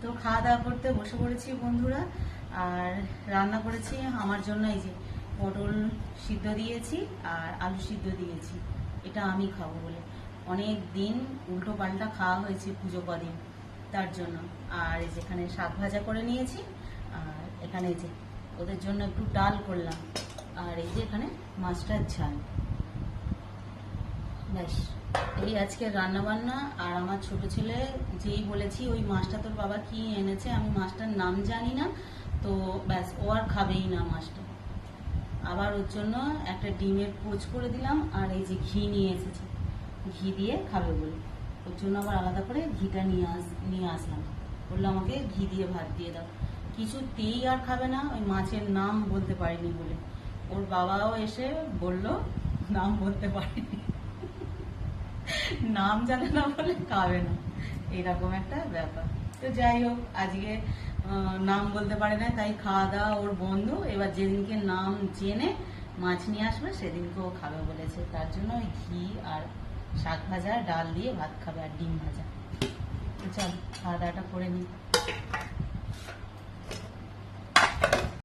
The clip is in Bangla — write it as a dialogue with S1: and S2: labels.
S1: তো খাওয়া দাওয়া করতে বসে পড়েছি বন্ধুরা। আর রান্না করেছি আমার জন্য, এই যে পটল সিদ্ধ দিয়েছি আর আলু সিদ্ধ দিয়েছি, এটা আমি খাবো বলে। অনেক দিন উল্টো পাল্টা খাওয়া হয়েছে পুজো কদিন, তার জন্য। আর এই যেখানে শাক ভাজা করে নিয়েছি, আর এখানে এই যে ওদের জন্য একটু ডাল করলাম, আর এই যে এখানে মাছটার ঝাল। ব্যাস, এই আজকে রান্না বান্না। আর আমার ছোট ছেলে যেই বলেছি ওই মাছটা তোর বাবা কি এনেছে, আমি মাছটার নাম জানি না, তো ব্যাস ও আর খাবেই না মাছটা। আবার ওর জন্য একটা ডিমের পোচ করে দিলাম, আর এই যে ঘি নিয়ে এসেছি, ঘি দিয়ে খাবে বলে ওর জন্য আবার আলাদা করে ঘিটা নিয়ে আসলাম। বললো আমাকে ঘি দিয়ে ভাত দিয়ে দাও। কিছুতেই আর খাবে না, ওই মাছের নাম বলতে পারিনি বলে। ওর বাবাও এসে বলল নাম বলতে পারিনি, নাম জানে না বলে খাবে না, এরকম একটা ব্যাপার। তো যাই হোক, আজকে নাম বলতে পারে না, তাই খাওয়া দাওয়া ওর বন্ধ। এবার যেদিনকে নাম জেনে মাছ নিয়ে আসবে সেদিনকে ও খাবে বলেছে, তার জন্য ওই ঘি আর শাক ভাজা ডাল দিয়ে ভাত খাবে আর ডিম ভাজা। তো চল খাওয়া দাওয়াটা করে নিই।